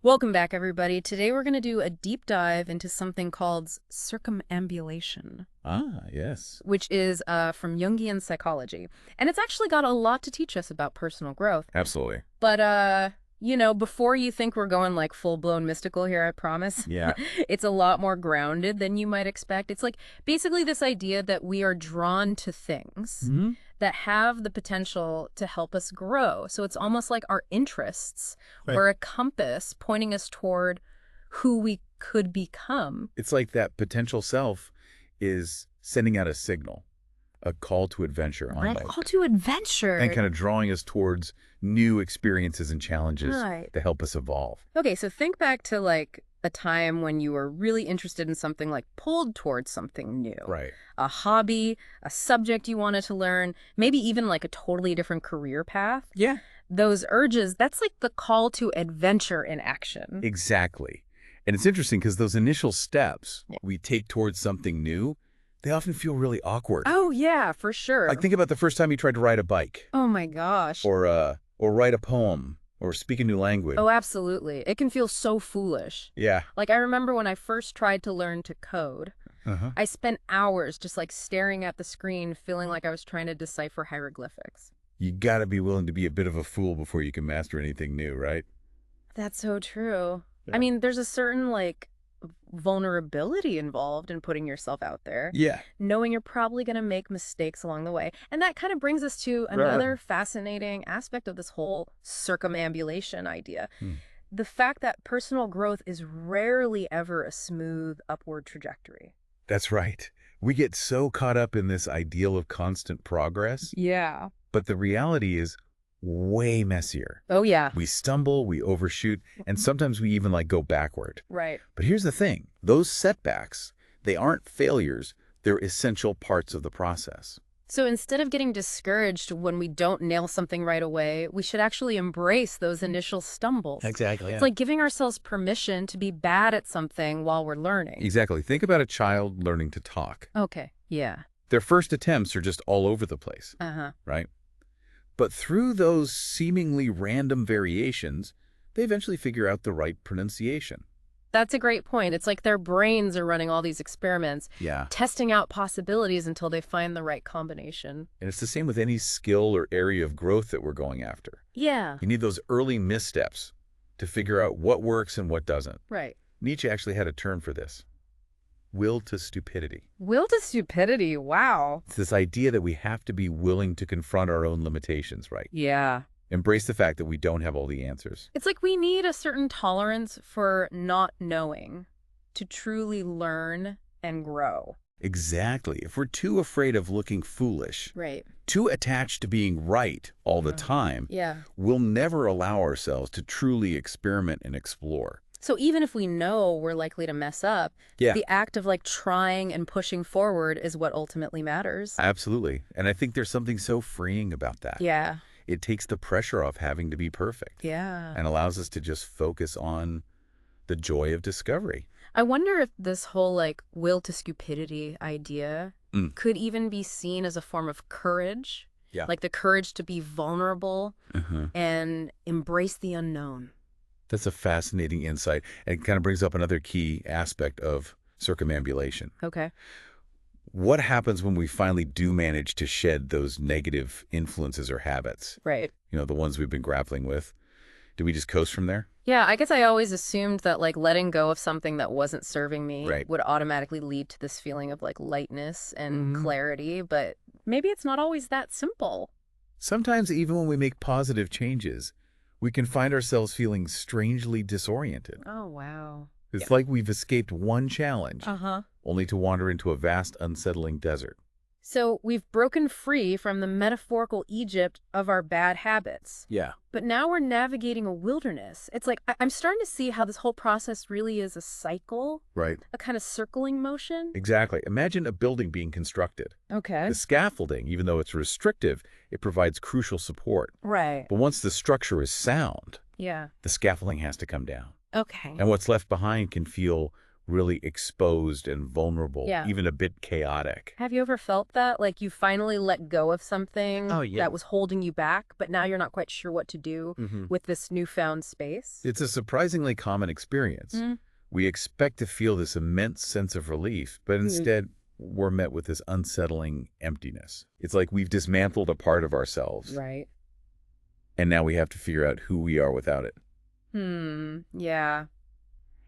Welcome back, everybody. Today we're going to do a deep dive into something called circumambulation, Ah, yes. which is from Jungian psychology. And it's actually got a lot to teach us about personal growth. Absolutely. But, before you think we're going like full-blown mystical here, I promise, Yeah. it's a lot more grounded than you might expect. It's like basically this idea that we are drawn to things Hmm. that have the potential to help us grow. So it's almost like our interests Right. or a compass pointing us toward who we could become. It's like that potential self is sending out a signal, a call to adventure Right. almost, Call to adventure. and kind of drawing us towards new experiences and challenges Right. that help us evolve. Okay, so think back to like a time when you were really interested in something, like pulled towards something new. Right. A hobby, a subject you wanted to learn, maybe even like a totally different career path. Yeah. Those urges, that's like the call to adventure in action. Exactly. And it's interesting because those initial steps we take towards something new, they often feel really awkward. Oh, yeah, for sure. Like think about the first time you tried to ride a bike Oh my gosh. or write a poem or speak a new language. Oh, absolutely. It can feel so foolish. Yeah. Like I remember when I first tried to learn to code, Uh-huh. I spent hours just like staring at the screen, feeling like I was trying to decipher hieroglyphics. You got to be willing to be a bit of a fool before you can master anything new, right? That's so true. Yeah. I mean, there's a certain like vulnerability involved in putting yourself out there, Yeah. knowing you're probably going to make mistakes along the way. And that kind of brings us to another fascinating aspect of this whole circumambulation idea. Hmm. The fact that personal growth is rarely ever a smooth upward trajectory. That's right. We get so caught up in this ideal of constant progress, Yeah. but the reality is way messier. Oh, yeah. We stumble, we overshoot, and sometimes we even go backward. Right. But here's the thing. Those setbacks, they aren't failures. They're essential parts of the process. So instead of getting discouraged when we don't nail something right away, we should actually embrace those initial stumbles. Exactly. It's like giving ourselves permission to be bad at something while we're learning. Exactly. Think about a child learning to talk. Okay, yeah. Their first attempts are just all over the place, Uh-huh. right? But through those seemingly random variations, they eventually figure out the right pronunciation. That's a great point. It's like their brains are running all these experiments, Yeah. testing out possibilities until they find the right combination. And it's the same with any skill or area of growth that we're going after. Yeah, You need those early missteps to figure out what works and what doesn't. right. Nietzsche actually had a term for this. Will to stupidity. Will to stupidity, wow. It's this idea that we have to be willing to confront our own limitations, right? Yeah. Embrace the fact that we don't have all the answers. It's like we need a certain tolerance for not knowing to truly learn and grow. Exactly. If we're too afraid of looking foolish, Right. too attached to being right all the time, Yeah. we'll never allow ourselves to truly experiment and explore. So even if we know we're likely to mess up, Yeah. the act of like trying and pushing forward is what ultimately matters. Absolutely. And I think there's something so freeing about that. Yeah. It takes the pressure off having to be perfect Yeah. and allows us to just focus on the joy of discovery. I wonder if this whole like will to stupidity idea Mm. could even be seen as a form of courage. Yeah. Like the courage to be vulnerable Uh-huh. and embrace the unknown. That's a fascinating insight. And it kind of brings up another key aspect of circumambulation. Okay. What happens when we finally do manage to shed those negative influences or habits? Right. The ones we've been grappling with. Do we just coast from there? Yeah, I guess I always assumed that like letting go of something that wasn't serving me Right. would automatically lead to this feeling of like lightness and Mhm. clarity, but maybe it's not always that simple. Sometimes even when we make positive changes, we can find ourselves feeling strangely disoriented. Oh, wow. It's like we've escaped one challenge, Uh-huh. only to wander into a vast, unsettling desert. So we've broken free from the metaphorical Egypt of our bad habits, Yeah. but now we're navigating a wilderness. It's like I'm starting to see how this whole process really is a cycle, Right. a kind of circling motion. Exactly. Imagine a building being constructed. Okay. The scaffolding, even though it's restrictive, it provides crucial support. Right. But once the structure is sound, Yeah. the scaffolding has to come down. Okay. And what's left behind can feel really exposed and vulnerable, Yeah. even a bit chaotic. Have you ever felt that? Like you finally let go of something Oh, yeah. that was holding you back, but now you're not quite sure what to do with this newfound space? It's a surprisingly common experience. Mm. We expect to feel this immense sense of relief, but instead we're met with this unsettling emptiness. It's like we've dismantled a part of ourselves, Right. and now we have to figure out who we are without it. Yeah.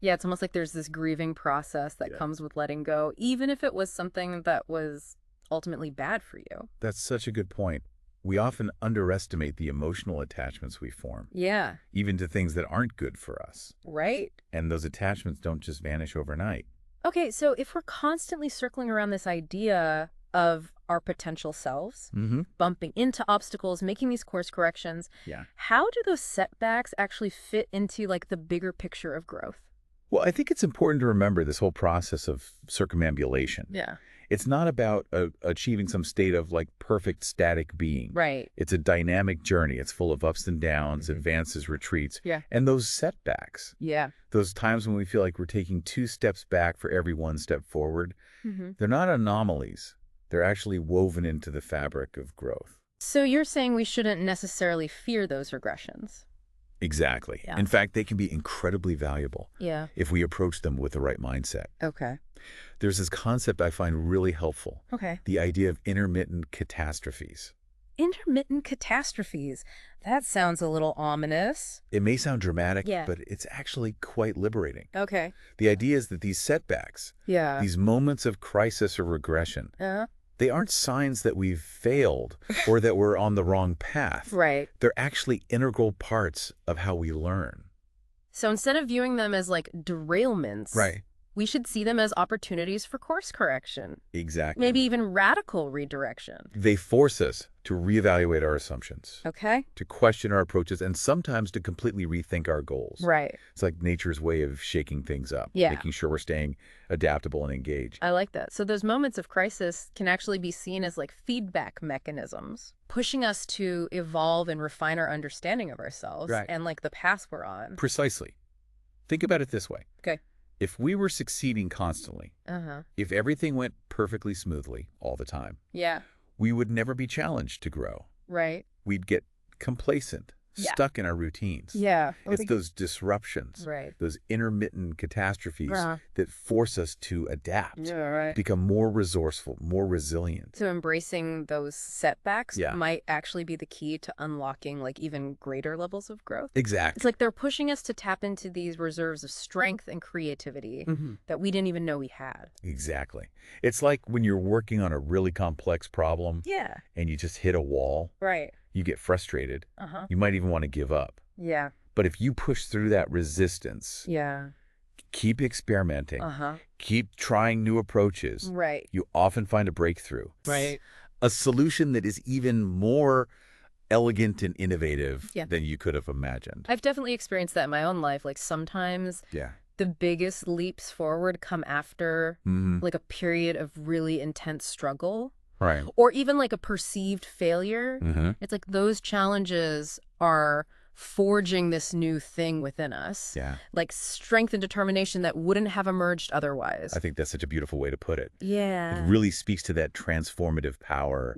Yeah, it's almost like there's this grieving process that comes with letting go, even if it was something that was ultimately bad for you. That's such a good point. We often underestimate the emotional attachments we form, Yeah. even to things that aren't good for us. Right. And those attachments don't just vanish overnight. Okay, so if we're constantly circling around this idea of our potential selves, bumping into obstacles, making these course corrections, how do those setbacks actually fit into like the bigger picture of growth? Well, I think it's important to remember this whole process of circumambulation. Yeah. It's not about achieving some state of like perfect static being. Right. It's a dynamic journey. It's full of ups and downs, advances, retreats, and those setbacks. Yeah. Those times when we feel like we're taking 2 steps back for every 1 step forward, they're not anomalies. They're actually woven into the fabric of growth. So you're saying we shouldn't necessarily fear those regressions? Exactly. Yeah. In fact, they can be incredibly valuable if we approach them with the right mindset. Okay. There's this concept I find really helpful. Okay. The idea of intermittent catastrophes. Intermittent catastrophes. That sounds a little ominous. It may sound dramatic, but it's actually quite liberating. Okay. The idea is that these setbacks, these moments of crisis or regression, they aren't signs that we've failed or that we're on the wrong path. Right. They're actually integral parts of how we learn. So instead of viewing them as like derailments, we should see them as opportunities for course correction. Exactly. Maybe even radical redirection. They force us to reevaluate our assumptions, Okay. to question our approaches, and sometimes to completely rethink our goals. Right. It's like nature's way of shaking things up, making sure we're staying adaptable and engaged. I like that. So those moments of crisis can actually be seen as like feedback mechanisms, pushing us to evolve and refine our understanding of ourselves and like the path we're on. Precisely. Think about it this way. Okay. If we were succeeding constantly, if everything went perfectly smoothly all the time, we would never be challenged to grow. Right. We'd get complacent, stuck in our routines. It's those disruptions, those intermittent catastrophes that force us to adapt, become more resourceful, more resilient. So embracing those setbacks might actually be the key to unlocking like even greater levels of growth. Exactly. It's like they're pushing us to tap into these reserves of strength and creativity that we didn't even know we had. Exactly. It's like when you're working on a really complex problem and you just hit a wall. Right. You get frustrated. You might even want to give up. Yeah. But if you push through that resistance, keep experimenting, keep trying new approaches, you often find a breakthrough. Right. A solution that is even more elegant and innovative than you could have imagined. I've definitely experienced that in my own life. Like sometimes the biggest leaps forward come after like a period of really intense struggle. Right. Or even like a perceived failure. It's like those challenges are forging this new thing within us. Like strength and determination that wouldn't have emerged otherwise. I think that's such a beautiful way to put it. Yeah. It really speaks to that transformative power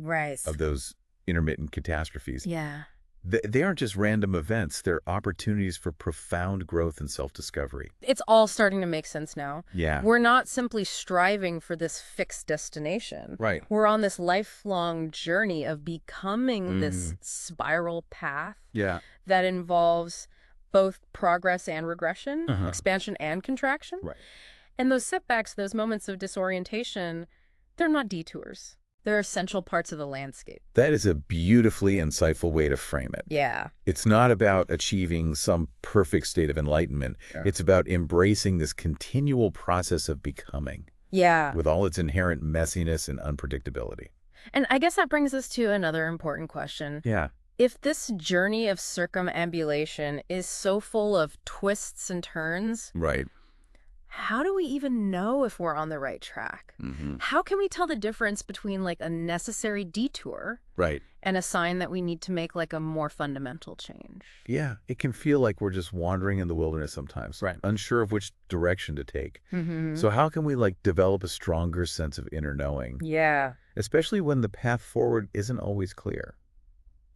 of those intermittent catastrophes. Yeah. They aren't just random events. They're opportunities for profound growth and self-discovery. It's all starting to make sense now. Yeah. We're not simply striving for this fixed destination. Right. We're on this lifelong journey of becoming this spiral path that involves both progress and regression, expansion and contraction. Right. And those setbacks, those moments of disorientation, they're not detours. They're essential parts of the landscape. That is a beautifully insightful way to frame it. Yeah. It's not about achieving some perfect state of enlightenment. It's about embracing this continual process of becoming. Yeah. With all its inherent messiness and unpredictability. And I guess that brings us to another important question. Yeah. If this journey of circumambulation is so full of twists and turns, right, how do we even know if we're on the right track? How can we tell the difference between like a necessary detour and a sign that we need to make like a more fundamental change? Yeah, it can feel like we're just wandering in the wilderness sometimes, unsure of which direction to take. So how can we like develop a stronger sense of inner knowing? Yeah. Especially when the path forward isn't always clear.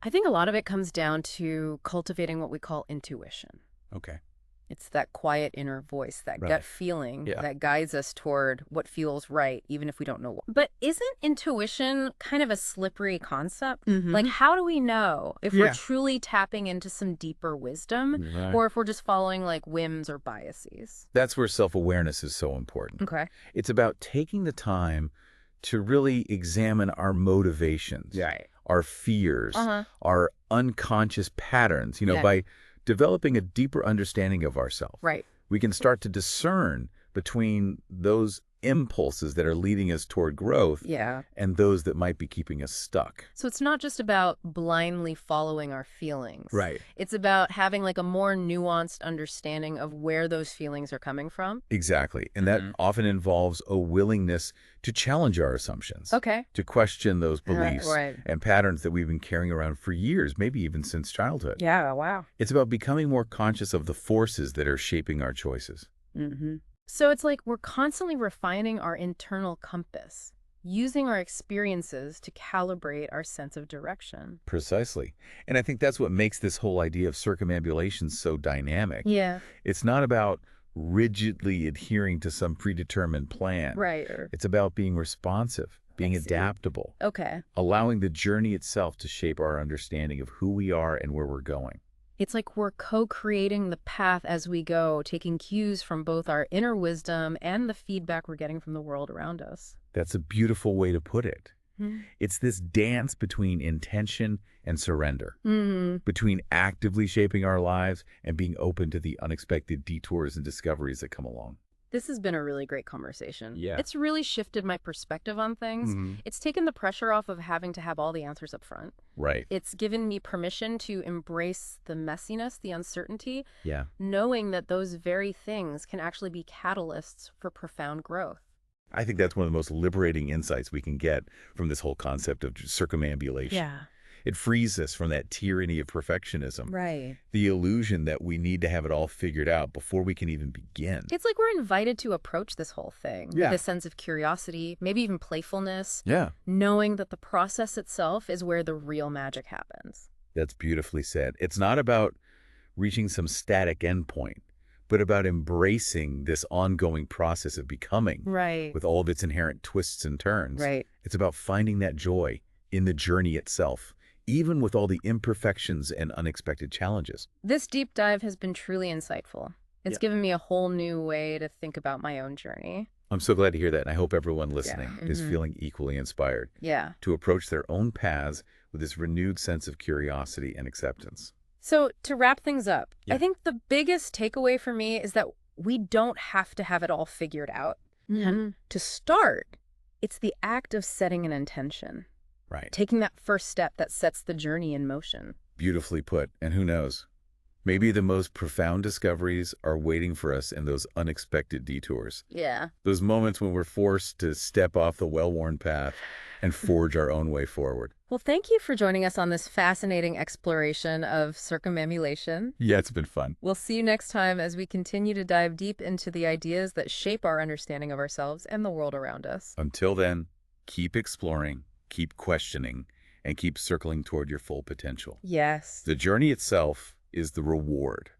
I think a lot of it comes down to cultivating what we call intuition. Okay. It's that quiet inner voice, that gut feeling that guides us toward what feels right, even if we don't know what. But isn't intuition kind of a slippery concept? Like, how do we know if we're truly tapping into some deeper wisdom or if we're just following like whims or biases? That's where self-awareness is so important. Okay. It's about taking the time to really examine our motivations, our fears, our unconscious patterns, by developing a deeper understanding of ourselves. We can start to discern between those impulses that are leading us toward growth and those that might be keeping us stuck. So it's not just about blindly following our feelings. It's about having like a more nuanced understanding of where those feelings are coming from. Exactly. And that often involves a willingness to challenge our assumptions. To question those beliefs and patterns that we've been carrying around for years, maybe even since childhood. Wow. It's about becoming more conscious of the forces that are shaping our choices. So it's like we're constantly refining our internal compass, using our experiences to calibrate our sense of direction. Precisely. And I think that's what makes this whole idea of circumambulation so dynamic. It's not about rigidly adhering to some predetermined plan. It's about being responsive, being adaptable. Allowing the journey itself to shape our understanding of who we are and where we're going. It's like we're co-creating the path as we go, taking cues from both our inner wisdom and the feedback we're getting from the world around us. That's a beautiful way to put it. It's this dance between intention and surrender, between actively shaping our lives and being open to the unexpected detours and discoveries that come along. This has been a really great conversation. It's really shifted my perspective on things. It's taken the pressure off of having to have all the answers up front. It's given me permission to embrace the messiness, the uncertainty, knowing that those very things can actually be catalysts for profound growth. I think that's one of the most liberating insights we can get from this whole concept of circumambulation. It frees us from that tyranny of perfectionism. The illusion that we need to have it all figured out before we can even begin. It's like we're invited to approach this whole thing with a sense of curiosity, maybe even playfulness, knowing that the process itself is where the real magic happens. That's beautifully said. It's not about reaching some static endpoint, but about embracing this ongoing process of becoming with all of its inherent twists and turns. It's about finding that joy in the journey itself, even with all the imperfections and unexpected challenges. This deep dive has been truly insightful. It's given me a whole new way to think about my own journey. I'm so glad to hear that, and I hope everyone listening is feeling equally inspired to approach their own paths with this renewed sense of curiosity and acceptance. So to wrap things up, I think the biggest takeaway for me is that we don't have to have it all figured out. To start, it's the act of setting an intention. Taking that first step that sets the journey in motion. Beautifully put. And who knows? Maybe the most profound discoveries are waiting for us in those unexpected detours. Those moments when we're forced to step off the well-worn path and forge our own way forward. Well, thank you for joining us on this fascinating exploration of circumambulation. It's been fun. We'll see you next time as we continue to dive deep into the ideas that shape our understanding of ourselves and the world around us. Until then, keep exploring, keep questioning, and keep circling toward your full potential. Yes. The journey itself is the reward.